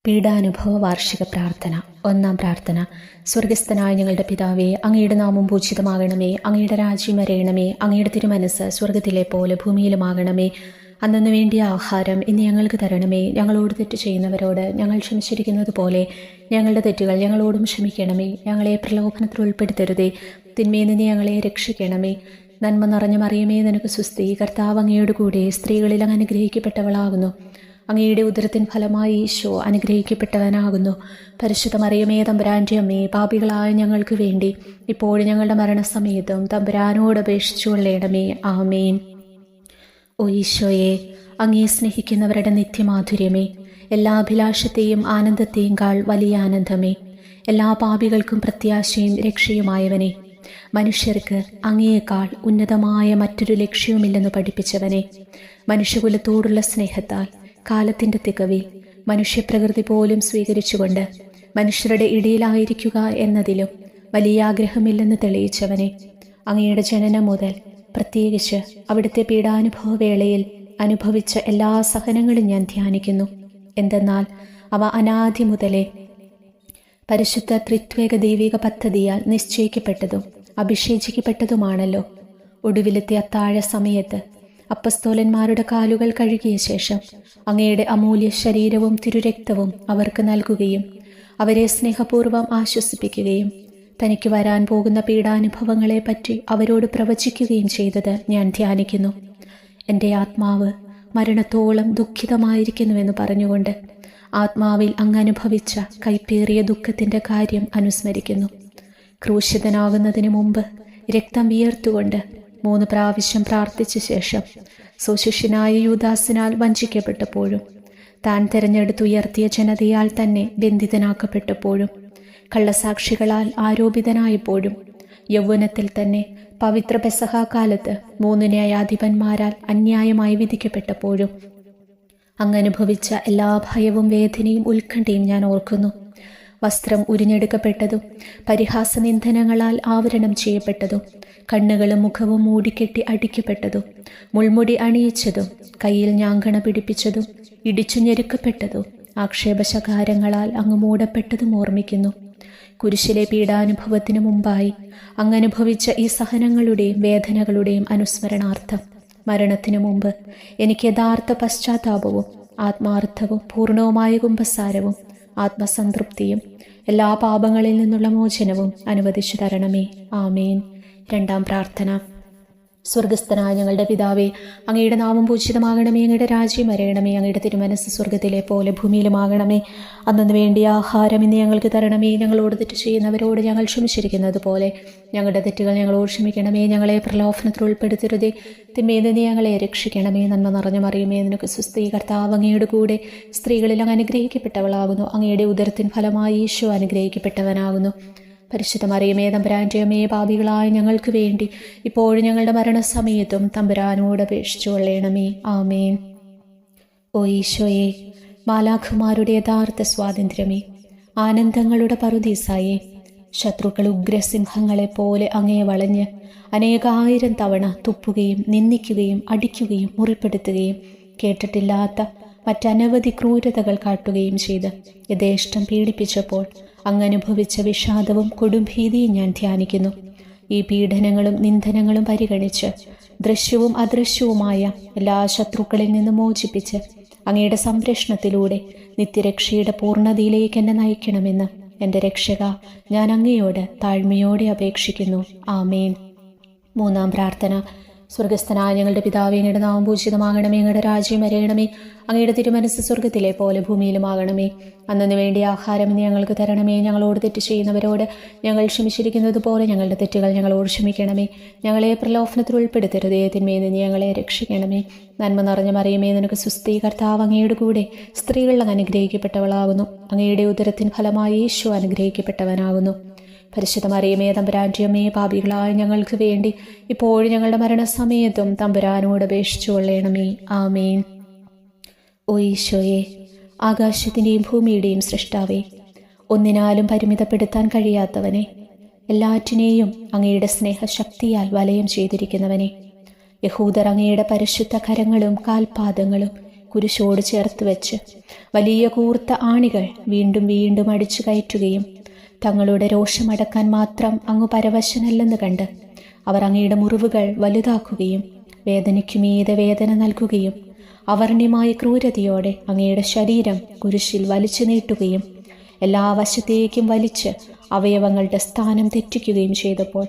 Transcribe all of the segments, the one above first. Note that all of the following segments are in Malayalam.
പീഡാനുഭവ വാർഷിക പ്രാർത്ഥന. ഒന്നാം പ്രാർത്ഥന. സ്വർഗസ്ഥനായ ഞങ്ങളുടെ പിതാവേ, അങ്ങയുടെ നാമം പൂജിതമാകണമേ. അങ്ങയുടെ രാജ്യം വരയണമേ. അങ്ങയുടെ തിരുമനസ്സ് സ്വർഗത്തിലെ പോലെ ഭൂമിയിലുമാകണമേ. അന്നു വേണ്ടിയ ആഹാരം ഇന്ന് ഞങ്ങൾക്ക് തരണമേ. ഞങ്ങളോട് തെറ്റ് ചെയ്യുന്നവരോട് ഞങ്ങൾ ക്ഷമിച്ചിരിക്കുന്നത് പോലെ ഞങ്ങളുടെ തെറ്റുകൾ ഞങ്ങളോടും ക്ഷമിക്കണമേ. ഞങ്ങളെ പ്രലോഭനത്തിൽ ഉൾപ്പെടുത്തരുതേ, തിന്മയിൽ നിന്ന് ഞങ്ങളെ രക്ഷിക്കണമേ. നന്മ നിറഞ്ഞ മറിയമേ, നിനക്ക് സ്വസ്തി. കർത്താവ് അങ്ങയോട് കൂടെ സ്ത്രീകളിൽ അങ്ങ് അനുഗ്രഹിക്കപ്പെട്ടവളാകുന്നു. അങ്ങയുടെ ഉദരത്തിൻ ഫലമായി ഈശോ അനുഗ്രഹിക്കപ്പെട്ടവനാകുന്നു. പരിശുദ്ധ മറിയമേ, തമ്പുരാൻ്റെ അമ്മേ, പാപികളായ ഞങ്ങൾക്ക് വേണ്ടി ഇപ്പോഴും ഞങ്ങളുടെ മരണസമയത്തും തമ്പുരാനോട് അപേക്ഷിച്ചുകൊള്ളണമേ. ആമേൻ. ഓ ഈശോയെ, അങ്ങേ സ്നേഹിക്കുന്നവരുടെ നിത്യമാധുര്യമേ, എല്ലാ അഭിലാഷത്തെയും ആനന്ദത്തെയും കാൾ വലിയ ആനന്ദമേ, എല്ലാ പാപികൾക്കും പ്രത്യാശയും രക്ഷയുമായവനെ, മനുഷ്യർക്ക് അങ്ങയേക്കാൾ ഉന്നതമായ മറ്റൊരു ലക്ഷ്യവുമില്ലെന്ന് പഠിപ്പിച്ചവനെ, മനുഷ്യകുലത്തോടുള്ള സ്നേഹത്താൽ കാലത്തിൻ്റെ തികവിൽ മനുഷ്യപ്രകൃതി പോലും സ്വീകരിച്ചുകൊണ്ട് മനുഷ്യരുടെ ഇടയിലായിരിക്കുക എന്നതിലും വലിയ ആഗ്രഹമില്ലെന്ന് തെളിയിച്ചവനെ, അങ്ങയുടെ ജനനം മുതൽ പ്രത്യേകിച്ച് അവിടുത്തെ പീഡാനുഭവ വേളയിൽ അനുഭവിച്ച എല്ലാ സഹനങ്ങളും ഞാൻ ധ്യാനിക്കുന്നു. എന്തെന്നാൽ അവ അനാദി മുതലേ പരിശുദ്ധ ത്രിത്വേക ദൈവിക പദ്ധതിയാൽ നിശ്ചയിക്കപ്പെട്ടതും അഭിഷേചിക്കപ്പെട്ടതുമാണല്ലോ. ഒടുവിലത്തെ അത്താഴ സമയത്ത് അപ്പസ്തോലന്മാരുടെ കാലുകൾ കഴുകിയ ശേഷം അങ്ങയുടെ അമൂല്യ ശരീരവും തിരുരക്തവും അവർക്ക് നൽകുകയും അവരെ സ്നേഹപൂർവ്വം ആശ്വസിപ്പിക്കുകയും തനിക്ക് വരാൻ പോകുന്ന പീഡാനുഭവങ്ങളെപ്പറ്റി അവരോട് പ്രവചിക്കുകയും ചെയ്തത് ഞാൻ ധ്യാനിക്കുന്നു. എൻ്റെ ആത്മാവ് മരണത്തോളം ദുഃഖിതമായിരിക്കുന്നുവെന്ന് പറഞ്ഞുകൊണ്ട് ആത്മാവിൽ അങ്ങ് അനുഭവിച്ച കൈപ്പേറിയ ദുഃഖത്തിൻ്റെ കാര്യം അനുസ്മരിക്കുന്നു. ക്രൂശിതനാകുന്നതിന് മുമ്പ് രക്തം വിയർത്തുകൊണ്ട് 3 പ്രാവശ്യം പ്രാർത്ഥിച്ച ശേഷം സുശിഷ്യനായ യൂദാസിനാൽ വഞ്ചിക്കപ്പെട്ടപ്പോഴും, താൻ തിരഞ്ഞെടുത്തുയർത്തിയ ജനതയാൽ തന്നെ ബന്ധിതനാക്കപ്പെട്ടപ്പോഴും, കള്ളസാക്ഷികളാൽ ആരോപിതനായപ്പോഴും, യൗവനത്തിൽ തന്നെ പവിത്ര പെസഹ കാലത്ത് 3 ന്യായാധിപന്മാരാൽ അന്യായമായി വിധിക്കപ്പെട്ടപ്പോഴും അങ്ങനുഭവിച്ച എല്ലാ ഭയവും വേദനയും ഉത്കണ്ഠയും ഞാൻ ഓർക്കുന്നു. വസ്ത്രം ഉരിഞ്ഞെടുക്കപ്പെട്ടതും പരിഹാസനിന്ദനങ്ങളാൽ ആവരണം ചെയ്യപ്പെട്ടതും, കണ്ണുകളും മുഖവും മൂടിക്കെട്ടി അടിക്കപ്പെട്ടതും, മുൾമുടി അണിയിച്ചതും, കയ്യിൽ ഞാങ്കണ പിടിപ്പിച്ചതും, ഇടിച്ചു ഞെരുക്കപ്പെട്ടതും, ആക്ഷേപശകാരങ്ങളാൽ അങ്ങ് മൂടപ്പെട്ടതും ഓർമ്മിക്കുന്നു. കുരിശിലെ പീഡാനുഭവത്തിന് മുമ്പായി അങ്ങനുഭവിച്ച ഈ സഹനങ്ങളുടെയും വേദനകളുടെയും അനുസ്മരണാർത്ഥം മരണത്തിനു മുമ്പ് എനിക്ക് യഥാർത്ഥ പശ്ചാത്താപവും ആത്മാർത്ഥവും പൂർണ്ണവുമായ കുമ്പസാരവും ആത്മസംതൃപ്തിയും എല്ലാ പാപങ്ങളിൽ നിന്നുള്ള മോചനവും അനുവദിച്ചു തരണമേ. ആമേൻ. രണ്ടാം പ്രാർത്ഥന. സ്വർഗസ്ഥനായ ഞങ്ങളുടെ പിതാവേ, അങ്ങയുടെ നാമം പൂജിതമാകണമേ. അങ്ങയുടെ രാജ്യം വരയണമേ. അങ്ങയുടെ തിരുമനസ്സ് സ്വർഗത്തിലെ പോലെ ഭൂമിയിലുമാകണമേ. അന്നു വേണ്ടിയ ആഹാരം ഇന്ന് ഞങ്ങൾക്ക് തരണമേ. ഞങ്ങളോട് തെറ്റ് ചെയ്യുന്നവരോട് ഞങ്ങൾ ക്ഷമിച്ചിരിക്കുന്നത് പോലെ ഞങ്ങളുടെ തെറ്റുകൾ ഞങ്ങളോട് ക്ഷമിക്കണമേ. ഞങ്ങളെ പ്രലോഭനത്തിൽ ഉൾപ്പെടുത്തരുതേ, തിന്മയിൽ നിന്ന് ഞങ്ങളെ രക്ഷിക്കണമേ. നന്മ നിറഞ്ഞ മറിയമേ, നിനക്ക് സ്വസ്തി. കർത്താവ് അങ്ങയുടെ കൂടെ സ്ത്രീകളിൽ അങ്ങ് അനുഗ്രഹിക്കപ്പെട്ടവളാകുന്നു. അങ്ങയുടെ ഉദരത്തിൻ ഫലമായി ഈശോ അനുഗ്രഹിക്കപ്പെട്ടവനാകുന്നു. പരിശുദ്ധ മറിയമേ, തമ്പുരാൻ്റെ അമ്മേ, പാപികളായ ഞങ്ങൾക്ക് വേണ്ടി ഇപ്പോഴും ഞങ്ങളുടെ മരണസമയത്തും തമ്പുരാനോട് അപേക്ഷിച്ചു കൊള്ളണമേ. ആമേൻ. ഓ ഈശോയെ, മാലാഖമാരുടെ യഥാർത്ഥ സ്വാതന്ത്ര്യമേ, ആനന്ദങ്ങളുടെ പറുദീസായേ, ശത്രുക്കൾ ഉഗ്രസിംഹങ്ങളെപ്പോലെ അങ്ങയെ വളഞ്ഞ് അനേകായിരം തവണ തുപ്പുകയും നിന്ദിക്കുകയും അടിക്കുകയും മുറിപ്പെടുത്തുകയും കേട്ടിട്ടില്ലാത്ത മറ്റനവധി ക്രൂരതകൾ കാട്ടുകയും ചെയ്ത് യഥേഷ്ടം പീഡിപ്പിച്ചപ്പോൾ അങ്ങനുഭവിച്ച വിഷാദവും കൊടുംഭീതിയും ഞാൻ ധ്യാനിക്കുന്നു. ഈ പീഡനങ്ങളും നിന്ദനങ്ങളും പരിഗണിച്ച് ദൃശ്യവും അദൃശ്യവുമായ എല്ലാ ശത്രുക്കളിൽ നിന്ന് മോചിപ്പിച്ച് അങ്ങയുടെ സംരക്ഷണത്തിലൂടെ നിത്യരക്ഷയുടെ പൂർണ്ണതയിലേക്ക് എന്നെ നയിക്കണമെന്ന് എൻ്റെ രക്ഷക, ഞാൻ അങ്ങയോട് താഴ്മയോടെ അപേക്ഷിക്കുന്നു. ആമേൻ. മൂന്നാം പ്രാർത്ഥന. സ്വർഗസ്ഥനായ ഞങ്ങളുടെ പിതാവേ, അങ്ങയുടെ നാമം പൂജിതമാകണമേ. അങ്ങയുടെ രാജ്യം വരയണമേ. അങ്ങയുടെ തിരുമനസ്സ് സ്വർഗത്തിലെ പോലെ ഭൂമിയിലുമാകണമേ. അന്നു വേണ്ടിയ ആഹാരം ഇന്ന് ഞങ്ങൾക്ക് തരണമേ. ഞങ്ങളോട് തെറ്റ് ചെയ്യുന്നവരോട് ഞങ്ങൾ ക്ഷമിച്ചിരിക്കുന്നത് പോലെ ഞങ്ങളുടെ തെറ്റുകൾ ഞങ്ങളോട് ക്ഷമിക്കണമേ. ഞങ്ങളെ പ്രലോഭനത്തിൽ ഉൾപ്പെടുത്തരുതേ, തിന്മയിൽ നിന്ന് ഞങ്ങളെ രക്ഷിക്കണമേ. നന്മ നിറഞ്ഞ മറിയമേ, നിനക്ക് സ്വസ്തി. കർത്താവ് അങ്ങയുടെ കൂടെ സ്ത്രീകൾ അങ്ങ് അനുഗ്രഹിക്കപ്പെട്ടവളാകുന്നു. അങ്ങയുടെ ഉദരത്തിൻ ഫലമായി ഈശോ അനുഗ്രഹിക്കപ്പെട്ടവനാകുന്നു. പരിശുദ്ധ മറിയമേ, തമ്പുരാൻ്റെ അമ്മേ, പാപികളായ ഞങ്ങൾക്ക് വേണ്ടി ഇപ്പോഴും ഞങ്ങളുടെ മരണസമയത്തും തമ്പുരാനോട് അപേക്ഷിച്ചു കൊള്ളണമേ. ആമേൻ. ഓ ഈശോയെ, ആകാശത്തിൻ്റെയും ഭൂമിയുടെയും സൃഷ്ടാവേ, ഒന്നിനാലും പരിമിതപ്പെടുത്താൻ കഴിയാത്തവനെ, എല്ലാറ്റിനെയും അങ്ങയുടെ സ്നേഹശക്തിയാൽ വലയം ചെയ്തിരിക്കുന്നവനെ, യഹൂദർ അങ്ങയുടെ പരിശുദ്ധ കരങ്ങളും കാൽപാദങ്ങളും കുരിശോട് ചേർത്ത് വെച്ച് വലിയ കൂർത്ത ആണികൾ വീണ്ടും വീണ്ടും അടിച്ചു കയറ്റുകയും തങ്ങളുടെ രോഷമടക്കാൻ മാത്രം അങ്ങ് പരവശനല്ലെന്ന് കണ്ട് അവർ അങ്ങയുടെ മുറിവുകൾ വലുതാക്കുകയും വേദനയ്ക്കുമീതെ വേദന നൽകുകയും അവർണ്യമായ ക്രൂരതയോടെ അങ്ങയുടെ ശരീരം കുരിശിൽ വലിച്ചു നീട്ടുകയും എല്ലാ വശത്തേക്കും വലിച്ച് അവയവങ്ങളുടെ സ്ഥാനം തെറ്റിക്കുകയും ചെയ്തപ്പോൾ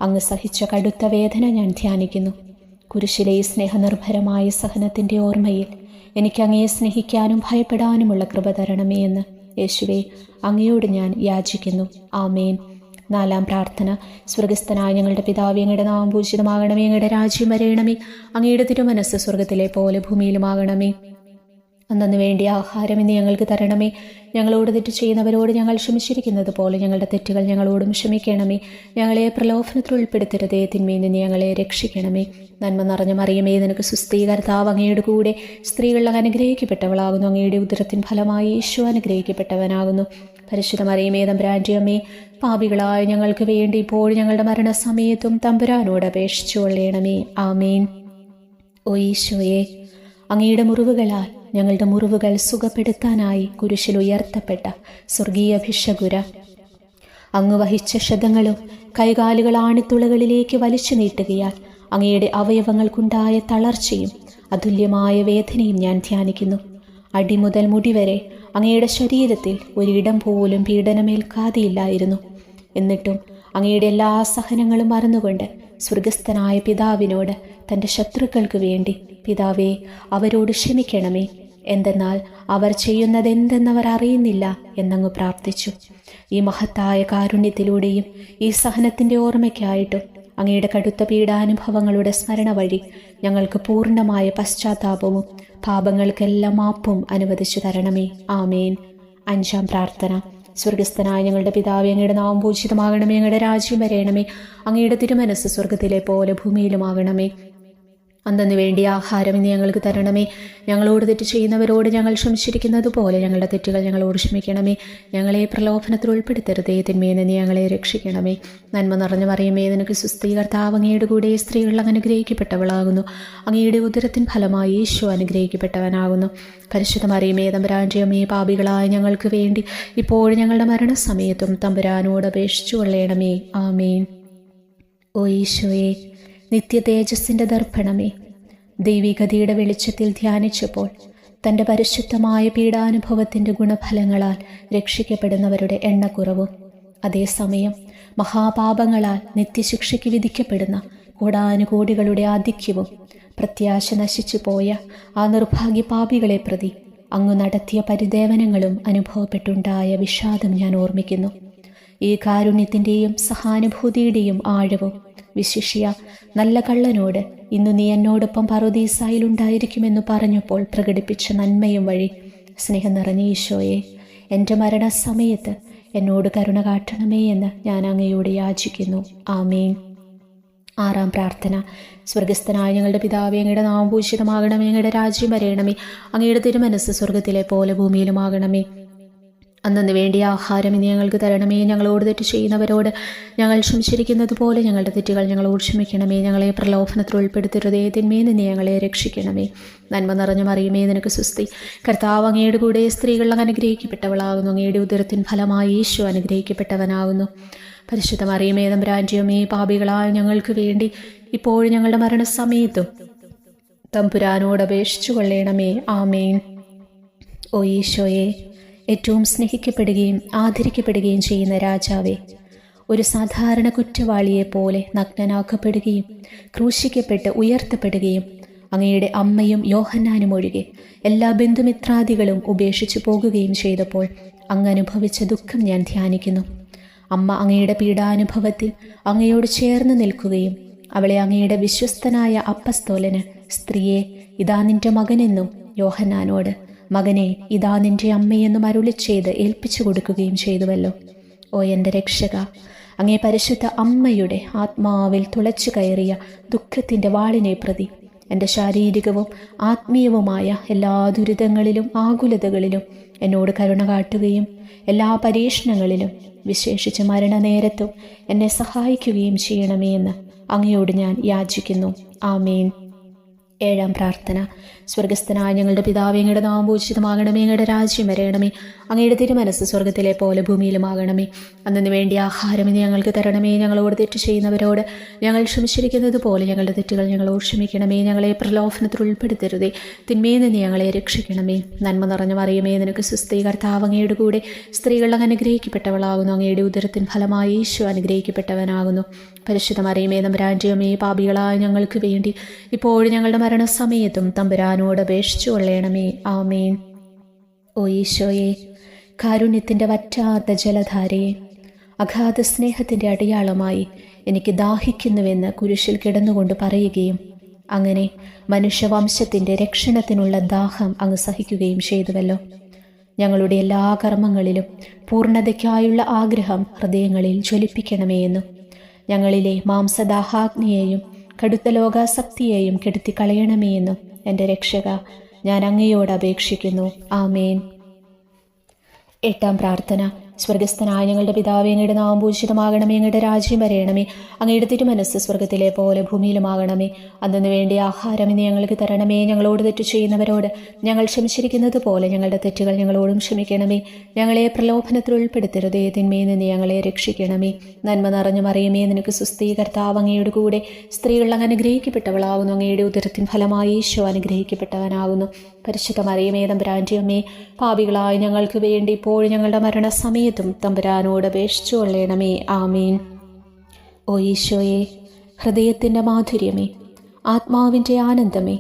അങ്ങ് സഹിച്ച കടുത്ത വേദന ഞാൻ ധ്യാനിക്കുന്നു. കുരിശിലെ ഈ സ്നേഹനിർഭരമായ സഹനത്തിൻ്റെ ഓർമ്മയിൽ എനിക്ക് അങ്ങയെ സ്നേഹിക്കാനും ഭയപ്പെടാനുമുള്ള കൃപ തരണമേ എന്ന് യേശുവേ അങ്ങയോട് ഞാൻ യാചിക്കുന്നു. ആമേൻ. 4-ാം പ്രാർത്ഥന. സ്വർഗസ്ഥനായ ഞങ്ങളുടെ പിതാവേ, അങ്ങയുടെ നാമം പൂജിതമാകണമേ, അങ്ങയുടെ രാജ്യം വരയണമേ, അങ്ങയുടെ തിരുമനസ്സ് സ്വർഗത്തിലെ പോലെ ഭൂമിയിലുമാകണമേ. അന്നു വേണ്ടി ആഹാരം ഇന്ന് ഞങ്ങൾക്ക് തരണമേ. ഞങ്ങളോട് തെറ്റ് ചെയ്യുന്നവരോട് ഞങ്ങൾ ക്ഷമിച്ചിരിക്കുന്നത് പോലെ ഞങ്ങളുടെ തെറ്റുകൾ ഞങ്ങളോടും ക്ഷമിക്കണമേ. ഞങ്ങളെ പ്രലോഭനത്തിൽ ഉൾപ്പെടുത്തരുതേ, തിന്മയിൽ നിന്ന് ഞങ്ങളെ രക്ഷിക്കണമേ. നന്മ നിറഞ്ഞ മറിയമേ, നിനക്ക് സുസ്ഥീ, കർത്താവ് അങ്ങയുടെ കൂടെ സ്ത്രീകളിൽ അനുഗ്രഹിക്കപ്പെട്ടവളാകുന്നു. അങ്ങയുടെ ഉദരത്തിൻ ഫലമായി യേശു അനുഗ്രഹിക്കപ്പെട്ടവനാകുന്നു. പരിശുദ്ധ മറിയമേ, തമ്പുരാൻ്റെ അമ്മേ, പാപികളായ ഞങ്ങൾക്ക് വേണ്ടി ഇപ്പോൾ ഞങ്ങളുടെ മരണസമയത്തും തമ്പുരാനോട് അപേക്ഷിച്ചു കൊള്ളണമേ. ആമേൻ. ഓ ഈശോയെ, അങ്ങയുടെ മുറിവുകളാൽ ഞങ്ങളുടെ മുറിവുകൾ സുഖപ്പെടുത്താനായി കുരിശിൽ ഉയർത്തപ്പെട്ട സ്വർഗീയ ഭിഷഗുര, അങ്ങ് വഹിച്ച ക്ഷതങ്ങളും കൈകാലുകൾ ആണിത്തുളകളിലേക്ക് വലിച്ചു നീട്ടുകയാൽ അങ്ങയുടെ അവയവങ്ങൾക്കുണ്ടായ തളർച്ചയും അതുല്യമായ വേദനയും ഞാൻ ധ്യാനിക്കുന്നു. അടിമുതൽ മുടി വരെ അങ്ങയുടെ ശരീരത്തിൽ ഒരിടം പോലും പീഡനമേൽക്കാതെയില്ലായിരുന്നു. എന്നിട്ടും അങ്ങയുടെ എല്ലാ സഹനങ്ങളും മറന്നുകൊണ്ട് സ്വർഗസ്ഥനായ പിതാവിനോട് തൻ്റെ ശത്രുക്കൾക്ക് വേണ്ടി, പിതാവേ അവരോട് ക്ഷമിക്കണമേ, എന്തെന്നാൽ അവർ ചെയ്യുന്നതെന്തെന്നവർ അറിയുന്നില്ല എന്നങ്ങ് പ്രാർത്ഥിച്ചു. ഈ മഹത്തായ കാരുണ്യത്തിലൂടെയും ഈ സഹനത്തിൻ്റെ ഓർമ്മയ്ക്കായിട്ടും അങ്ങയുടെ കടുത്ത പീഡാനുഭവങ്ങളുടെ സ്മരണ വഴി ഞങ്ങൾക്ക് പൂർണ്ണമായ പശ്ചാത്താപവും പാപങ്ങൾക്കെല്ലാം മാപ്പും അനുവദിച്ചു തരണമേ. ആമേൻ. 5-ാം പ്രാർത്ഥന. സ്വർഗസ്ഥനായ ഞങ്ങളുടെ പിതാവേ, അങ്ങയുടെ നാമം പൂജിതമാകണമേ, അങ്ങയുടെ രാജ്യം വരയണമേ, അങ്ങയുടെ തിരുമനസ്സ് സ്വർഗത്തിലെ പോലെ ഭൂമിയിലുമാകണമേ. അന്നു വേണ്ടി ആഹാരം ഇന്ന് ഞങ്ങൾക്ക് തരണമേ. ഞങ്ങളോട് തെറ്റ് ചെയ്യുന്നവരോട് ഞങ്ങൾ ക്ഷമിച്ചിരിക്കുന്നത് പോലെ ഞങ്ങളുടെ തെറ്റുകൾ ഞങ്ങളോട് ക്ഷമിക്കണമേ. ഞങ്ങളെ പ്രലോഭനത്തിൽ ഉൾപ്പെടുത്തരുതേ, തിന്മയിൽ നിന്ന് ഞങ്ങളെ രക്ഷിക്കണമേ. നന്മ നിറഞ്ഞ മറിയമേ, നിനക്ക് സുസ്ഥീ, കർത്താവ് അങ്ങയുടെ കൂടെ സ്ത്രീകൾ അനുഗ്രഹിക്കപ്പെട്ടവളാകുന്നു. അങ്ങയുടെ ഉദരത്തിൻ ഫലമായി യേശു അനുഗ്രഹിക്കപ്പെട്ടവനാകുന്നു. പരിശുദ്ധ മറിയമേ, തമ്പുരാൻ്റെ അമ്മേ, പാപികളായ ഞങ്ങൾക്ക് വേണ്ടി ഇപ്പോഴും ഞങ്ങളുടെ മരണസമയത്തും തമ്പുരാനോട് അപേക്ഷിച്ചു കൊള്ളണമേ. ആമേൻ. ഓ ഈശോയെ, നിത്യ തേജസ്സിൻ്റെ ദർപ്പണമേ, ദൈവികതയുടെ വെളിച്ചത്തിൽ ധ്യാനിച്ചപ്പോൾ തൻ്റെ പരിശുദ്ധമായ പീഡാനുഭവത്തിൻ്റെ ഗുണഫലങ്ങളാൽ രക്ഷിക്കപ്പെടുന്നവരുടെ എണ്ണക്കുറവും അതേസമയം മഹാപാപങ്ങളാൽ നിത്യശിക്ഷയ്ക്ക് വിധിക്കപ്പെടുന്ന കോടാനുകോടികളുടെ ആധിക്യവും പ്രത്യാശ നശിച്ചു പോയ ആ നിർഭാഗ്യ പാപികളെ പ്രതി അങ്ങ് നടത്തിയ പരിദേവനങ്ങളും അനുഭവപ്പെട്ടുണ്ടായ വിഷാദം ഞാൻ ഓർമ്മിക്കുന്നു. ഈ കാരുണ്യത്തിൻ്റെയും സഹാനുഭൂതിയുടെയും ആഴവും വിശിഷ്യ നല്ല കള്ളനോട് ഇന്നു നീ എന്നോടൊപ്പം പറുദീസായിലുണ്ടായിരിക്കുമെന്ന് പറഞ്ഞപ്പോൾ പ്രകടിപ്പിച്ച നന്മയും വഴി സ്നേഹം നിറഞ്ഞ ഈശോയെ, എൻ്റെ മരണസമയത്ത് എന്നോട് കരുണ കാട്ടണമേ എന്ന് ഞാൻ അങ്ങയോട് യാചിക്കുന്നു. ആമേൻ. 6-ാം പ്രാർത്ഥന. സ്വർഗസ്ഥനായ ഞങ്ങളുടെ പിതാവേ, അങ്ങയുടെ നാമം പൂജിതമാകണമേ, അങ്ങയുടെ രാജ്യം വരയണമേ, അങ്ങയുടെ തിരുമനസ്സ് സ്വർഗത്തിലെ പോലെ ഭൂമിയിലുമാകണമേ. അന്നു വേണ്ടി ആഹാരം ഇനി ഞങ്ങൾക്ക് തരണമേ. ഞങ്ങളോട് തെറ്റ് ചെയ്യുന്നവരോട് ഞങ്ങൾ ക്ഷമിച്ചിരിക്കുന്നത് പോലെ ഞങ്ങളുടെ തെറ്റുകൾ ഞങ്ങളോട് ക്ഷമിക്കണമേ. ഞങ്ങളെ പ്രലോഭനത്തിൽ ഉൾപ്പെടുത്തരുതേ, തിന്മയിൽ നിന്ന് ഞങ്ങളെ രക്ഷിക്കണമേ. നന്മ നിറഞ്ഞ മറിയമേ, നിനക്ക് സുസ്ഥി, കർത്താവ് അങ്ങയുടെ കൂടെ സ്ത്രീകൾ അനുഗ്രഹിക്കപ്പെട്ടവളാകുന്നു. അങ്ങയുടെ ഉദരത്തിൻ ഫലമായി യേശു അനുഗ്രഹിക്കപ്പെട്ടവനാകുന്നു. പരിശുദ്ധ മറിയമേ, തമ്പുരാൻ്റെ അമ്മേ, പാപികളായ ഞങ്ങൾക്ക് വേണ്ടി ഇപ്പോഴും ഞങ്ങളുടെ മരണസമയത്തും തമ്പുരാനോട് അപേക്ഷിച്ചു കൊള്ളണമേ. ആമേൻ. ഓ ഈശോയെ, ഏറ്റവും സ്നേഹിക്കപ്പെടുകയും ആദരിക്കപ്പെടുകയും ചെയ്യുന്ന രാജാവേ, ഒരു സാധാരണ കുറ്റവാളിയെപ്പോലെ നഗ്നനാക്കപ്പെടുകയും ക്രൂശിക്കപ്പെട്ട് ഉയർത്തപ്പെടുകയും അങ്ങയുടെ അമ്മയും യോഹന്നാനും ഒഴികെ എല്ലാ ബന്ധുമിത്രാദികളും ഉപേക്ഷിച്ചു പോകുകയും ചെയ്തപ്പോൾ അങ്ങ് അനുഭവിച്ച ദുഃഖം ഞാൻ ധ്യാനിക്കുന്നു. അമ്മ അങ്ങയുടെ പീഡാനുഭവത്തിൽ അങ്ങയോട് ചേർന്ന് നിൽക്കുകയും അവളെ അങ്ങയുടെ വിശ്വസ്തനായ അപ്പസ്തോലന്, സ്ത്രീയെ ഇതാ നിന്റെ മകനെന്നും യോഹന്നാനോട് മകനെ ഇതാ നിന്റെ അമ്മയെന്നും അരുളിച്ചെയ്ത് ഏൽപ്പിച്ചു കൊടുക്കുകയും ചെയ്തുവല്ലോ. ഓ എൻ്റെ രക്ഷക, അങ്ങേ പരിശുദ്ധ അമ്മയുടെ ആത്മാവിൽ തുളച്ചു കയറിയ ദുഃഖത്തിൻ്റെ വാളിനെ പ്രതി എൻ്റെ ശാരീരികവും ആത്മീയവുമായ എല്ലാ ദുരിതങ്ങളിലും ആകുലതകളിലും എന്നോട് കരുണ കാട്ടുകയും എല്ലാ പരീക്ഷണങ്ങളിലും വിശേഷിച്ച് മരണനേരത്തും എന്നെ സഹായിക്കുകയും ചെയ്യണമേ എന്ന് അങ്ങയോട് ഞാൻ യാചിക്കുന്നു. ആമേൻ. ഏഴാം പ്രാർത്ഥന. സ്വർഗസ്ഥനായ ഞങ്ങളുടെ പിതാവേ, അങ്ങയുടെ നാമം പൂജിതമാകണമേ, അങ്ങയുടെ രാജ്യം വരയണമേ, അങ്ങയുടെ തിരുമനസ്സ് സ്വർഗത്തിലെ പോലെ ഭൂമിയിലുമാകണമേ. അന്നു വേണ്ടി ആഹാരം ഇനി ഞങ്ങൾക്ക് തരണമേ. ഞങ്ങളോട് തെറ്റ് ചെയ്യുന്നവരോട് ഞങ്ങൾ ക്ഷമിച്ചിരിക്കുന്നത് പോലെ ഞങ്ങളുടെ തെറ്റുകൾ ഞങ്ങളോട് ക്ഷമിക്കണമേ. ഞങ്ങളെ പ്രലോഭനത്തിൽ ഉൾപ്പെടുത്തരുതേ, തിന്മയിൽ നിന്ന് ഞങ്ങളെ രക്ഷിക്കണമേ. നന്മ നിറഞ്ഞ മറിയമേ, നിനക്ക് സ്വസ്തി, കർത്താവ് അങ്ങയുടെ കൂടെ സ്ത്രീകൾ അങ്ങ് അനുഗ്രഹിക്കപ്പെട്ടവളാകുന്നു. അങ്ങയുടെ ഉദരത്തിൻ ഫലമായി യേശു അനുഗ്രഹിക്കപ്പെട്ടവനാകുന്നു. പരിശുദ്ധ മറിയമേ, തമ്പുരാന്റെയമ്മേ, പാപികളായ ഞങ്ങൾക്ക് വേണ്ടി ഇപ്പോഴും ഞങ്ങളുടെ മരണസമയത്തും തമ്പുരാനോട് അപേക്ഷിച്ചു കൊള്ളണമേ. ആമേൻ. ഓ ഈശോയെ, കാരുണ്യത്തിൻ്റെ വറ്റാത്ത ജലധാരയെ, അഗാധ സ്നേഹത്തിൻ്റെ അടയാളമായി എനിക്ക് ദാഹിക്കുന്നുവെന്ന് കുരിശിൽ കിടന്നുകൊണ്ട് പറയുകയും അങ്ങനെ മനുഷ്യവംശത്തിൻ്റെ രക്ഷണത്തിനുള്ള ദാഹം അങ്ങ് സഹിക്കുകയും ചെയ്തുവല്ലോ. ഞങ്ങളുടെ എല്ലാ കർമ്മങ്ങളിലും പൂർണ്ണതയ്ക്കായുള്ള ആഗ്രഹം ഹൃദയങ്ങളിൽ ജ്വലിപ്പിക്കണമേ എന്നും ഞങ്ങളിലെ മാംസദാഹാഗ്നിയെയും കടുത്ത ലോകാസക്തിയെയും കെടുത്തി കളയണമേ എന്നും എൻ്റെ രക്ഷക, ഞാൻ അങ്ങയോട് അപേക്ഷിക്കുന്നു. ആമേൻ. എട്ടാം പ്രാർത്ഥന. സ്വർഗസ്ഥനായ ഞങ്ങളുടെ പിതാവേ, അങ്ങയുടെ നാമം പൂജിതമാകണമേ, അങ്ങയുടെ രാജ്യം വരയണമേ, അങ്ങയുടെ തിരുമനസ്സ് സ്വർഗത്തിലെ പോലെ ഭൂമിയിലുമാകണമേ. അന്നു വേണ്ടി ആഹാരം ഇനി ഞങ്ങൾക്ക് തരണമേ. ഞങ്ങളോട് തെറ്റ് ചെയ്യുന്നവരോട് ഞങ്ങൾ ക്ഷമിച്ചിരിക്കുന്നത് പോലെ ഞങ്ങളുടെ തെറ്റുകൾ ഞങ്ങളോടും ക്ഷമിക്കണമേ. ഞങ്ങളെ പ്രലോഭനത്തിൽ ഉൾപ്പെടുത്തരുതേ, തിന്മയിൽ നിന്ന് ഞങ്ങളെ രക്ഷിക്കണമേ. നന്മ നിറഞ്ഞ മറിയമേ, നിനക്ക് സ്വസ്തി, കർത്താവ് അങ്ങയുടെ കൂടെ സ്ത്രീകൾ അങ്ങ് അനുഗ്രഹിക്കപ്പെട്ടവളാകുന്നു. അങ്ങയുടെ ഉദരത്തിൻ ഫലമായി യേശു അനുഗ്രഹിക്കപ്പെട്ടവനാകുന്നു. പരിശുദ്ധ മറിയമേ, തമ്പുരാന്റെയമ്മേ, പാപികളായ ഞങ്ങൾക്ക് വേണ്ടി ഇപ്പോഴും ഞങ്ങളുടെ മരണസമയത്തും തമ്പുരാനോട് അപേക്ഷിച്ചു കൊള്ളണമേ. ആമീൻ. ഓ ഈശോയെ, ഹൃദയത്തിൻ്റെ മാധുര്യമേ, ആത്മാവിൻ്റെ ആനന്ദമേ,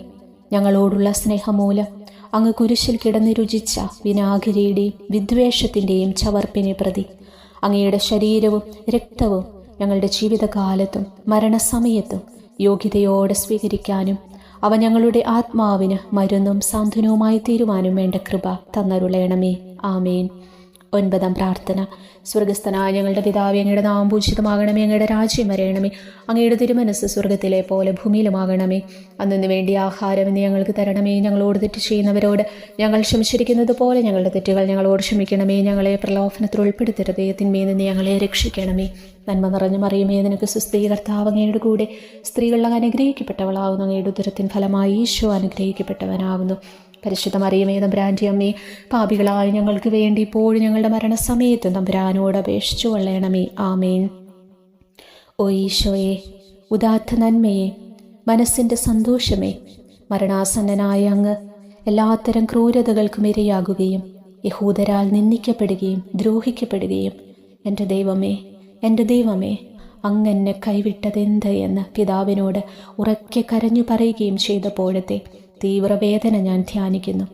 ഞങ്ങളോടുള്ള സ്നേഹമൂലം അങ്ങ് കുരിശിൽ കിടന്ന് രുചിച്ച വിനാഗിരിയുടെയും വിദ്വേഷത്തിൻ്റെയും ചവർപ്പിനെ പ്രതി അങ്ങയുടെ ശരീരവും രക്തവും ഞങ്ങളുടെ ജീവിതകാലത്തും മരണസമയത്തും യോഗ്യതയോടെ സ്വീകരിക്കാനും അവ ഞങ്ങളുടെ ആത്മാവിന് മരുന്നും സാന്ത്വനവുമായി തീരുവാനും വേണ്ട കൃപ തന്നരുളയണമേ. ആമേൻ. ഒൻപതാം പ്രാർത്ഥന. സ്വർഗസ്ഥനായ ഞങ്ങളുടെ പിതാവേ, അങ്ങയുടെ നാമം പൂജിതമാകണമേ, അങ്ങയുടെ രാജ്യം വരയണമേ, അങ്ങയുടെ തിരുമനസ്സ് സ്വർഗത്തിലെ പോലെ ഭൂമിയിലുമാകണമേ. അന്നു വേണ്ടി ആഹാരം ഇന്ന് ഞങ്ങൾക്ക് തരണമേ. ഞങ്ങളോട് തെറ്റ് ചെയ്യുന്നവരോട് ഞങ്ങൾ ക്ഷമിച്ചിരിക്കുന്നത് പോലെ ഞങ്ങളുടെ തെറ്റുകൾ ഞങ്ങളോട് ക്ഷമിക്കണമേ. ഞങ്ങളെ പ്രലോഭനത്തിൽ ഉൾപ്പെടുത്തരുതേ, തിന്മയിൽ നിന്ന് ഞങ്ങളെ രക്ഷിക്കണമേ. നന്മ നിറഞ്ഞു മറിയമേ, നിനക്ക് സ്വസ്തി, കർത്താവ് അങ്ങയുടെ കൂടെ സ്ത്രീകൾ അനുഗ്രഹിക്കപ്പെട്ടവളാകുന്നു. അങ്ങയുടെ ഉദരത്തിൻ ഫലമായി ഈശോ അനുഗ്രഹിക്കപ്പെട്ടവനാകുന്നു. പരിശുദ്ധ മറിയമേ, തമ്പുരാന്റെയമ്മേ, പാപികളായ ഞങ്ങൾക്ക് വേണ്ടി ഇപ്പോഴും ഞങ്ങളുടെ മരണസമയത്തും തമ്പുരാനോട് അപേക്ഷിച്ചു കൊള്ളണമേ. ആമേൻ. ഓ ഈശോയെ, ഉദാത്ത നന്മയെ, മനസ്സിൻ്റെ സന്തോഷമേ, മരണാസന്നനായ അങ്ങ് എല്ലാത്തരം ക്രൂരതകൾക്കും ഇരയാകുകയും യഹൂദരാൽ നിന്ദിക്കപ്പെടുകയും ദ്രോഹിക്കപ്പെടുകയും എൻ്റെ ദൈവമേ, അങ്ങെന്നെ കൈവിട്ടതെന്ത് എന്ന് പിതാവിനോട് ഉറക്കെ കരഞ്ഞു പറയുകയും ചെയ്തപ്പോഴത്തെ തീവ്രവേദന ഞാൻ ധ്യാനിക്കുന്നു.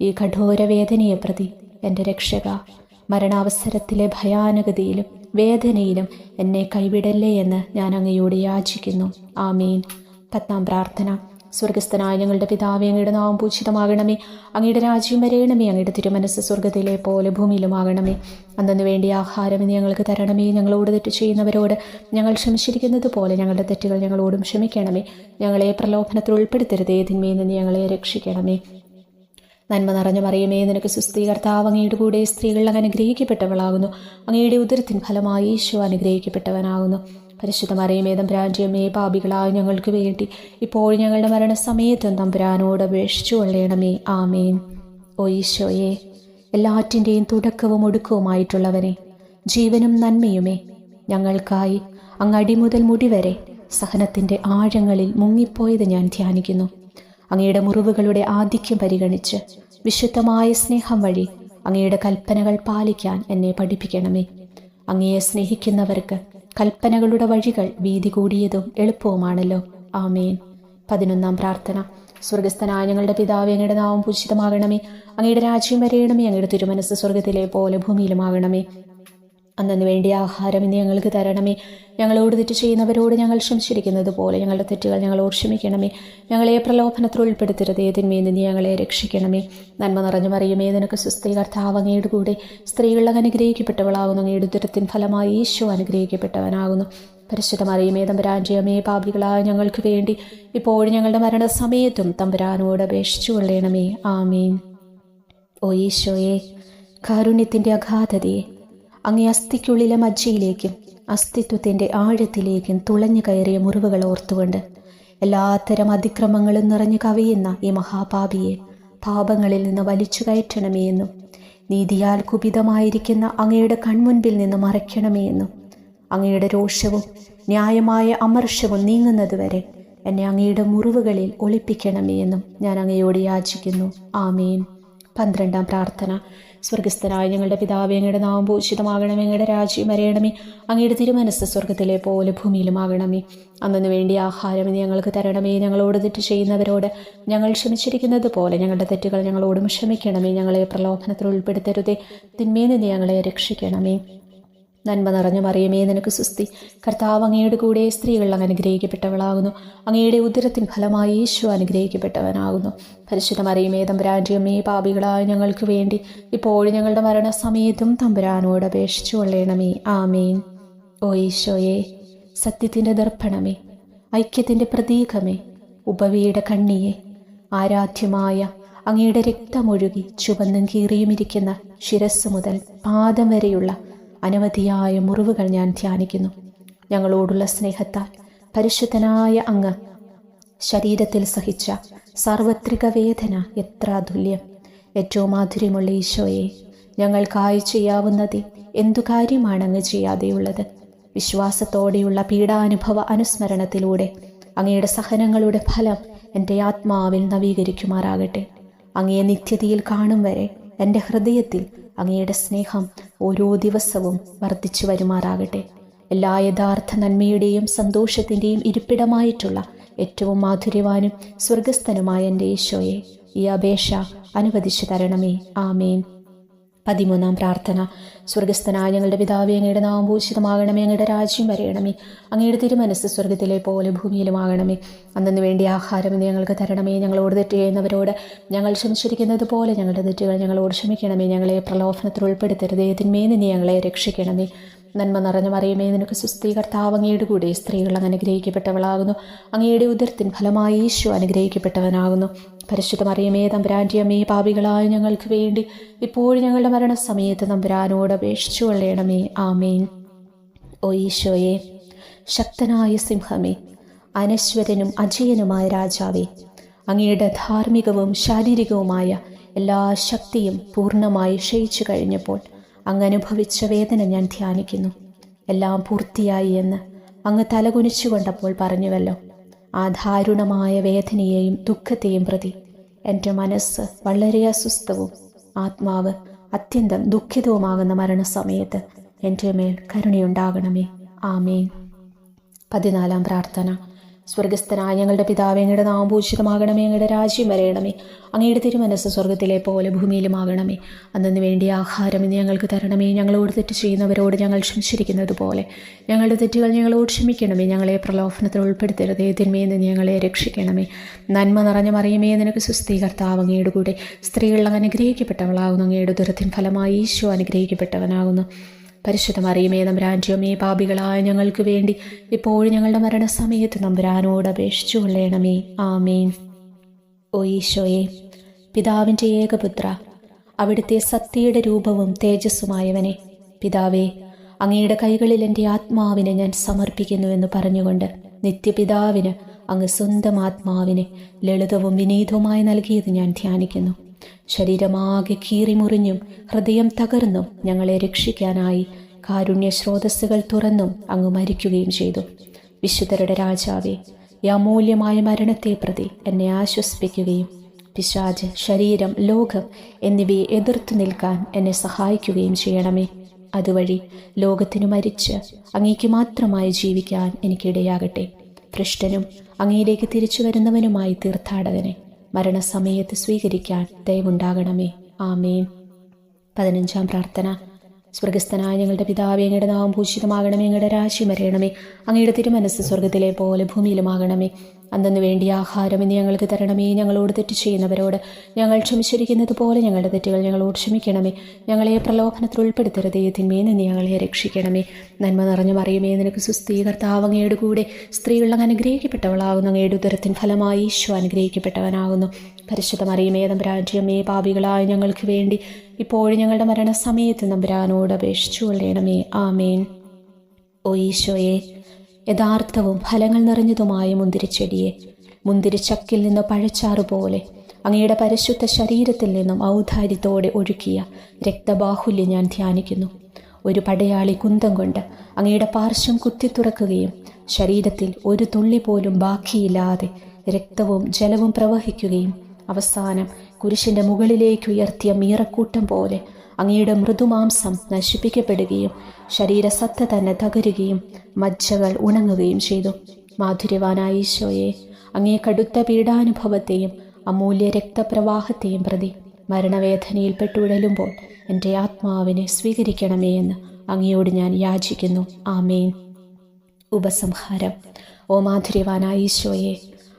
ഈ കഠോരവേദനയെ പ്രതി എൻ്റെ രക്ഷക, മരണാവസരത്തിലെ ഭയാനകതയിലും വേദനയിലും എന്നെ കൈവിടല്ലേ എന്ന് ഞാൻ അങ്ങയോട് യാചിക്കുന്നു. ആമീൻ. 10ാം പ്രാർത്ഥന. സ്വർഗസ്ഥനായ ഞങ്ങളുടെ പിതാവേ, അങ്ങയുടെ നാമം പൂജിതമാകണമേ, അങ്ങയുടെ രാജ്യം വരയണമേ, അങ്ങയുടെ തിരുമനസ്സ് സ്വർഗത്തിലെ പോലെ ഭൂമിയിലുമാകണമേ. അന്നു വേണ്ടി ആഹാരം ഇനി ഞങ്ങൾക്ക് തരണമേ. ഞങ്ങളോട് തെറ്റ് ചെയ്യുന്നവരോട് ഞങ്ങൾ ക്ഷമിച്ചിരിക്കുന്നത് പോലെ ഞങ്ങളുടെ തെറ്റുകൾ ഞങ്ങളോടും ക്ഷമിക്കണമേ. ഞങ്ങളെ പ്രലോഭനത്തിൽ ഉൾപ്പെടുത്തരുതേ, തിന്മയിൽ നിന്ന് ഞങ്ങളെ രക്ഷിക്കണമേ. നന്മ നിറഞ്ഞ മറിയമേ, നിനക്ക് സ്വസ്തി, കർത്താവ് അങ്ങയുടെ കൂടെ സ്ത്രീകൾ അങ്ങ് അനുഗ്രഹിക്കപ്പെട്ടവളാകുന്നു. അങ്ങയുടെ ഉദരത്തിൻ ഫലമായി യേശു അനുഗ്രഹിക്കപ്പെട്ടവനാകുന്നു. പരിശുദ്ധ മറിയമേ, തമ്പുരാന്റെയമ്മേ, പാപികളായ ഞങ്ങൾക്ക് വേണ്ടി ഇപ്പോഴും ഞങ്ങളുടെ മരണസമയത്തും തമ്പുരാനോട് അപേക്ഷിച്ചു കൊള്ളണമേ. ആമേൻ. ഓ ഈശോയെ, എല്ലാറ്റിൻ്റെയും തുടക്കവും ഒടുക്കവുമായിട്ടുള്ളവനെ, ജീവനും നന്മയുമേ, ഞങ്ങൾക്കായി അങ്ങ് അടിമുതൽ മുടി വരെ സഹനത്തിൻ്റെ ആഴങ്ങളിൽ മുങ്ങിപ്പോയത് ഞാൻ ധ്യാനിക്കുന്നു. അങ്ങയുടെ മുറിവുകളുടെ ആധിക്യം പരിഗണിച്ച് വിശുദ്ധമായ സ്നേഹം വഴി അങ്ങയുടെ കൽപ്പനകൾ പാലിക്കാൻ എന്നെ പഠിപ്പിക്കണമേ. അങ്ങയെ സ്നേഹിക്കുന്നവർക്ക് കൽപ്പനകളുടെ വഴികൾ വീതി കൂടിയതും എളുപ്പവുമാണല്ലോ. ആമേൻ. 11ാം പ്രാർത്ഥന. സ്വർഗസ്ഥനായ ഞങ്ങളുടെ പിതാവേ, അങ്ങയുടെ നാമം പൂജിതമാകണമേ, അങ്ങയുടെ രാജ്യം വരയണമേ, അങ്ങയുടെ തിരുമനസ്സ് സ്വർഗത്തിലെ പോലെ ഭൂമിയിലുമാകണമേ. അന്നു വേണ്ടി ആഹാരം ഇന്ന് ഞങ്ങൾക്ക് തരണമേ. ഞങ്ങളോട് തെറ്റ് ചെയ്യുന്നവരോട് ഞങ്ങൾ ക്ഷമിച്ചിരിക്കുന്നത് പോലെ ഞങ്ങളുടെ തെറ്റുകൾ ഞങ്ങളോട് ക്ഷമിക്കണമേ. ഞങ്ങളെ പ്രലോഭനത്തിൽ ഉൾപ്പെടുത്തരുതേ, തിന്മയിൽ നിന്ന് ഞങ്ങളെ രക്ഷിക്കണമേ. നന്മ നിറഞ്ഞു മറിയമേ, നിനക്ക് സ്വസ്തി, കർത്താവ് അങ്ങയുടെ കൂടെ സ്ത്രീകൾ അനുഗ്രഹിക്കപ്പെട്ടവളാകുന്നു. അങ്ങയുടെ ഉദരത്തിൻ ഫലമായി ഈശോ അനുഗ്രഹിക്കപ്പെട്ടവനാകുന്നു. പരിശുദ്ധ മറിയമേ, തമ്പുരാന്റെയമ്മേ, പാപികളായ ഞങ്ങൾക്ക് വേണ്ടി ഇപ്പോഴും ഞങ്ങളുടെ മരണസമയത്തും തമ്പുരാനോട് അപേക്ഷിച്ചു കൊള്ളണമേ. ആമീൻ. ഓ ഈശോയെ, കാരുണ്യത്തിൻ്റെ അഗാധതയെ, അങ്ങേ അസ്ഥിക്കുള്ളിലെ മജ്ജയിലേക്കും അസ്തിത്വത്തിൻ്റെ ആഴത്തിലേക്കും തുളഞ്ഞു കയറിയ മുറിവുകൾ ഓർത്തുകൊണ്ട് എല്ലാത്തരം അതിക്രമങ്ങളും നിറഞ്ഞു കവിയുന്ന ഈ മഹാപാപിയെ പാപങ്ങളിൽ നിന്ന് വലിച്ചു കയറ്റണമേ എന്നും നീതിയാൽ കുപിതമായിരിക്കുന്ന അങ്ങയുടെ കൺമുൻപിൽ നിന്ന് മറയ്ക്കണമേ എന്നും അങ്ങയുടെ രോഷവും ന്യായമായ അമർഷവും നീങ്ങുന്നതുവരെ എന്നെ അങ്ങയുടെ മുറിവുകളിൽ ഒളിപ്പിക്കണമേ എന്നും ഞാൻ അങ്ങയോട് യാചിക്കുന്നു. ആമേൻ. 12-ാം പ്രാർത്ഥന. സ്വർഗസ്ഥനായ ഞങ്ങളുടെ പിതാവേ, അങ്ങയുടെ നാമം പൂജിതമാകണമേ, അങ്ങയുടെ രാജ്യം വരയണമേ, അങ്ങയുടെ തിരുമനസ്സ് സ്വർഗത്തിലെ പോലെ ഭൂമിയിലുമാകണമേ. അന്നു വേണ്ടി ആഹാരം ഇനി ഞങ്ങൾക്ക് തരണമേ. ഞങ്ങളോട് തെറ്റ് ചെയ്യുന്നവരോട് ഞങ്ങൾ ക്ഷമിച്ചിരിക്കുന്നത് പോലെ ഞങ്ങളുടെ തെറ്റുകൾ ഞങ്ങളോടും ക്ഷമിക്കണമേ. ഞങ്ങളെ പ്രലോഭനത്തിൽ ഉൾപ്പെടുത്തരുതേ, തിന്മയിൽ നിന്ന് ഞങ്ങളെ രക്ഷിക്കണമേ. നന്മ നിറഞ്ഞ മറിയമേ, നിനക്ക് സുസ്തി. കർത്താവ് അങ്ങയുടെ കൂടെ സ്ത്രീകൾ അങ്ങ് അനുഗ്രഹിക്കപ്പെട്ടവളാകുന്നു. അങ്ങയുടെ ഉദരത്തിൻ ഫലമായി യേശു അനുഗ്രഹിക്കപ്പെട്ടവനാകുന്നു. പരിശുദ്ധ മറിയമേ, തമ്പുരാൻ്റെ അമ്മേ, പാപികളായ ഞങ്ങൾക്ക് വേണ്ടി ഇപ്പോഴും ഞങ്ങളുടെ മരണസമയത്തും തമ്പുരാനോട് അപേക്ഷിച്ചു കൊള്ളണമേ. ആമേൻ. ഓ ഈശോയെ, സത്യത്തിൻ്റെ ദർപ്പണമേ, ഐക്യത്തിൻ്റെ പ്രതീകമേ, ഉപവിയുടെ കണ്ണിയെ, ആരാധ്യമായ അങ്ങയുടെ രക്തമൊഴുകി ചുവന്നും കീറിയുമിരിക്കുന്ന ശിരസ് മുതൽ പാദം വരെയുള്ള അനവധിയായ മുറിവുകൾ ഞാൻ ധ്യാനിക്കുന്നു. ഞങ്ങളോടുള്ള സ്നേഹത്താൽ പരിശുദ്ധനായ അങ്ങ് ശരീരത്തിൽ സഹിച്ച സാർവത്രിക വേദന എത്ര അതുല്യം. ഏറ്റവും മാധുര്യമുള്ള ഈശോയെ, ഞങ്ങൾക്കായി ചെയ്യാവുന്നതിൽ എന്തു കാര്യമാണ് അങ്ങ് ചെയ്യാതെയുള്ളത്? വിശ്വാസത്തോടെയുള്ള പീഡാനുഭവ അനുസ്മരണത്തിലൂടെ അങ്ങയുടെ സഹനങ്ങളുടെ ഫലം എൻ്റെ ആത്മാവിൽ നവീകരിക്കുമാറാകട്ടെ. അങ്ങയെ നിത്യതയിൽ കാണും വരെ എൻ്റെ ഹൃദയത്തിൽ അങ്ങയുടെ സ്നേഹം ഓരോ ദിവസവും വർദ്ധിച്ചു വരുമാറാകട്ടെ. എല്ലാ യഥാർത്ഥ നന്മയുടെയും സന്തോഷത്തിൻ്റെയും ഇരിപ്പിടമായിട്ടുള്ള ഏറ്റവും മാധുര്യവാനും സ്വർഗസ്ഥനുമായ എൻ്റെ ഈശോയെ, ഈ അപേക്ഷ അനുവദിച്ചു തരണമേ. ആമേൻ. 13-ാം പ്രാർത്ഥന. സ്വർഗസ്ഥനായ ഞങ്ങളുടെ പിതാവേ, അങ്ങയുടെ നാമം പൂജിതമാകണമേ, അങ്ങയുടെ രാജ്യം വരയണമേ, അങ്ങയുടെ തിരുമനസ്സ് സ്വർഗത്തിലെ പോലെ ഭൂമിയിലുമാകണമേ. അന്നു വേണ്ടി ആഹാരം ഇന്ന് ഞങ്ങൾക്ക് തരണമേ. ഞങ്ങളോട് തെറ്റ് ചെയ്യുന്നവരോട് ഞങ്ങൾ ക്ഷമിച്ചിരിക്കുന്നത് പോലെ ഞങ്ങളുടെ തെറ്റുകൾ ഞങ്ങളോട് ക്ഷമിക്കണമേ. ഞങ്ങളെ പ്രലോഭനത്തിൽ ഉൾപ്പെടുത്തരുതേ, തിന്മയിൽ നിന്ന് ഞങ്ങളെ രക്ഷിക്കണമേ. നന്മ നിറഞ്ഞ മറിയമേ, നിനക്ക് സുസ്തി. കർത്താവ് അങ്ങയുടെ കൂടെ സ്ത്രീകൾ അങ്ങ് അനുഗ്രഹിക്കപ്പെട്ടവളാകുന്നു. അങ്ങയുടെ ഉദരത്തിൻ ഫലമായി യേശു അനുഗ്രഹിക്കപ്പെട്ടവനാകുന്നു. പരിശുദ്ധ മറിയമേ, തമ്പുരാൻ്റെ അമ്മേ, പാപികളായ ഞങ്ങൾക്ക് വേണ്ടി ഇപ്പോഴും ഞങ്ങളുടെ മരണസമയത്ത് തമ്പുരാനോട് അപേക്ഷിച്ചു കൊള്ളണമേ. ആമേൻ. ഓ ഈശോയെ, ശക്തനായ സിംഹമേ, അനശ്വരനും അജയനുമായ രാജാവേ, അങ്ങയുടെ ധാർമ്മികവും ശാരീരികവുമായ എല്ലാ ശക്തിയും പൂർണ്ണമായി ക്ഷയിച്ചു കഴിഞ്ഞപ്പോൾ അങ്ങ് അനുഭവിച്ച വേദന ഞാൻ ധ്യാനിക്കുന്നു. എല്ലാം പൂർത്തിയായി എന്ന് അങ്ങ് തലകുനിച്ചു കൊണ്ടപ്പോൾ പറഞ്ഞുവല്ലോ. ആ ദാരുണമായ വേദനയെയും ദുഃഖത്തെയും പ്രതി എൻ്റെ മനസ്സ് വളരെ അസ്വസ്ഥവും ആത്മാവ് അത്യന്തം ദുഃഖിതവുമാകുന്ന മരണസമയത്ത് എൻ്റെ മേൽ കരുണയുണ്ടാകണമേ. ആമേൻ. 14-ാം പ്രാർത്ഥന. സ്വർഗസ്ഥനായ ഞങ്ങളുടെ പിതാവേ, അങ്ങയുടെ നാമം പൂജിതമാകണമേ, അങ്ങയുടെ രാജ്യം വരയണമേ, അങ്ങയുടെ തിരുമനസ്സ് സ്വർഗത്തിലെ പോലെ ഭൂമിയിലുമാകണമേ. അന്നു വേണ്ടി ആഹാരം ഇന്ന് ഞങ്ങൾക്ക് തരണമേ. ഞങ്ങളോട് തെറ്റ് ചെയ്യുന്നവരോട് ഞങ്ങൾ ക്ഷമിച്ചിരിക്കുന്നത് പോലെ ഞങ്ങളുടെ തെറ്റുകൾ ഞങ്ങളോട് ക്ഷമിക്കണമേ. ഞങ്ങളെ പ്രലോഭനത്തിൽ ഉൾപ്പെടുത്തരുതേ, തിന്മയിൽ നിന്ന് ഞങ്ങളെ രക്ഷിക്കണമേ. നന്മ നിറഞ്ഞ മറിയമേ, നിനക്ക് സുസ്തി. കർത്താവ് അങ്ങയുടെ കൂടെ സ്ത്രീകൾ അനുഗ്രഹിക്കപ്പെട്ടവളാകുന്നു. അങ്ങയുടെ ഉദരത്തിൻ ഫലമായി യേശു അനുഗ്രഹിക്കപ്പെട്ടവനാകുന്നു. പരിശുദ്ധ മറിയമേ, തമ്പുരാൻ്റെ അമ്മേ, പാപികളായ ഞങ്ങൾക്ക് വേണ്ടി ഇപ്പോഴും ഞങ്ങളുടെ മരണസമയത്ത് തമ്പുരാനോട് അപേക്ഷിച്ചു കൊള്ളണമേ. ആമേൻ. ഓ ഈശോയെ, പിതാവിൻ്റെ ഏകപുത്ര, അവിടുത്തെ സത്യയുടെ രൂപവും തേജസ്സുമായവനെ, പിതാവേ, അങ്ങയുടെ കൈകളിൽ എൻ്റെ ആത്മാവിനെ ഞാൻ സമർപ്പിക്കുന്നുവെന്ന് പറഞ്ഞുകൊണ്ട് നിത്യപിതാവിന് അങ്ങ് സ്വന്തം ആത്മാവിനെ ലളിതവും വിനീതവുമായി നൽകിയത് ഞാൻ ധ്യാനിക്കുന്നു. ശരീരമാകെ കീറിമുറിഞ്ഞും ഹൃദയം തകർന്നും ഞങ്ങളെ രക്ഷിക്കാനായി കാരുണ്യ സ്രോതസ്സുകൾ തുറന്നും അങ്ങ് മരിക്കുകയും ചെയ്തു. വിശുദ്ധരുടെ രാജാവേ, ഈ അമൂല്യമായ മരണത്തെ പ്രതി എന്നെ ആശ്വസിപ്പിക്കുകയും പിശാച്, ശരീരം, ലോകം എന്നിവയെ എതിർത്തു നിൽക്കാൻ എന്നെ സഹായിക്കുകയും ചെയ്യണമേ. അതുവഴി ലോകത്തിനു മരിച്ച് അങ്ങേക്ക് മാത്രമായി ജീവിക്കാൻ എനിക്കിടയാകട്ടെ. ഭ്രഷ്ടനും അങ്ങയിലേക്ക് തിരിച്ചു വരുന്നവനുമായി തീർത്ഥാടകനെ മരണസമയത്ത് സ്വീകരിക്കാൻ ദയവുണ്ടാകണമേ. ആമേൻ. 15-ാം പ്രാർത്ഥന. സ്വർഗസ്ഥനായ ഞങ്ങളുടെ പിതാവേ, അങ്ങയുടെ നാമം പൂജിതമാകണമേ, അങ്ങയുടെ രാജ്യം വരയണമേ, അങ്ങയുടെ തിരുമനസ്സ് സ്വർഗത്തിലെ പോലെ ഭൂമിയിലുമാകണമേ. അന്നു വേണ്ടി ആഹാരം ഇന്ന് ഞങ്ങൾക്ക് തരണമേ. ഞങ്ങളോട് തെറ്റ് ചെയ്യുന്നവരോട് ഞങ്ങൾ ക്ഷമിച്ചിരിക്കുന്നത് പോലെ ഞങ്ങളുടെ തെറ്റുകൾ ഞങ്ങളോട് ക്ഷമിക്കണമേ. ഞങ്ങളെ പ്രലോഭനത്തിൽ ഉൾപ്പെടുത്തരുതേ, തിന്മയിൽ നിന്ന് ഞങ്ങളെ രക്ഷിക്കണമേ. നന്മ നിറഞ്ഞു മറിയമേ, നിനക്ക് സുസ്തി. കർത്താവ് അങ്ങയുടെ കൂടെ സ്ത്രീകൾ അങ്ങ് അനുഗ്രഹിക്കപ്പെട്ടവളാകുന്നു. അങ്ങയുടെ ഉദരത്തിൻ ഫലമായി ഈശോ അനുഗ്രഹിക്കപ്പെട്ടവനാകുന്നു. പരിശുദ്ധ മറിയമേ, തമ്പുരാൻ്റെ അമ്മേ, പാപികളായ ഞങ്ങൾക്ക് വേണ്ടി ഇപ്പോഴും ഞങ്ങളുടെ മരണസമയത്ത് തമ്പുരാനോട് അപേക്ഷിച്ചു കൊള്ളണമേ. ആമേൻ. ഓ ഈശോയെ, യഥാർത്ഥവും ഫലങ്ങൾ നിറഞ്ഞതുമായ മുന്തിരിച്ചെടിയെ, മുന്തിരിച്ചക്കിൽ നിന്ന് പഴച്ചാറുപോലെ അങ്ങയുടെ പരിശുദ്ധ ശരീരത്തിൽ നിന്നും ഔദാര്യത്തോടെ ഒഴുക്കിയ രക്തബാഹുല്യം ഞാൻ ധ്യാനിക്കുന്നു. ഒരു പടയാളി കുന്തം കൊണ്ട് അങ്ങയുടെ പാർശ്വം കുത്തിത്തുറക്കുകയും ശരീരത്തിൽ ഒരു തുള്ളി പോലും ബാക്കിയില്ലാതെ രക്തവും ജലവും പ്രവഹിക്കുകയും അവസാനം കുരിശിൻ്റെ മുകളിലേക്ക് ഉയർത്തിയ മീറക്കൂട്ടം പോലെ അങ്ങയുടെ മൃദുമാംസം നശിപ്പിക്കപ്പെടുകയും ശരീരസത്ത തന്നെ തകരുകയും മജ്ജകൾ ഉണങ്ങുകയും ചെയ്തു. മാധുര്യവാനായ ഈശോയെ, അങ്ങേ കടുത്ത പീഡാനുഭവത്തെയും അമൂല്യ രക്തപ്രവാഹത്തെയും പ്രതി മരണവേദനയിൽ പെട്ടുഴലുമ്പോൾ എൻ്റെ ആത്മാവിനെ സ്വീകരിക്കണമേ എന്ന് അങ്ങയോട് ഞാൻ യാചിക്കുന്നു. ആമേൻ. ഉപസംഹാരം. ഓ മാധുര്യവാനായ ഈശോയെ,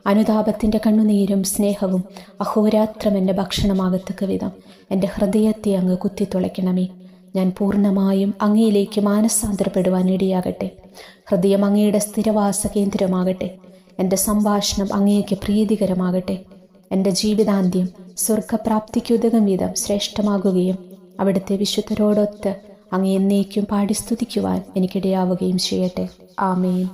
അനുതാപത്തിൻ്റെ കണ്ണുനീരും സ്നേഹവും അഹോരാത്രം എൻ്റെ ഭക്ഷണമാകത്തക്ക വിധം എൻ്റെ ഹൃദയത്തെ അങ്ങ് കുത്തിത്തുളയ്ക്കണമേ. ഞാൻ പൂർണ്ണമായും അങ്ങയിലേക്ക് മാനസാന്തരപ്പെടുവാൻ ഇടയാകട്ടെ. ഹൃദയം അങ്ങയുടെ സ്ഥിരവാസ കേന്ദ്രമാകട്ടെ. എൻ്റെ സംഭാഷണം അങ്ങേക്ക് പ്രീതികരമാകട്ടെ. എൻ്റെ ജീവിതാന്ത്യം സ്വർഗപ്രാപ്തിക്കുതകും വിധം ശ്രേഷ്ഠമാകുകയും അവിടുത്തെ വിശുദ്ധരോടൊത്ത് അങ്ങ് എന്നേക്കും പാടി സ്തുതിക്കുവാൻ എനിക്കിടയാവുകയും ചെയ്യട്ടെ. ആമേൻ.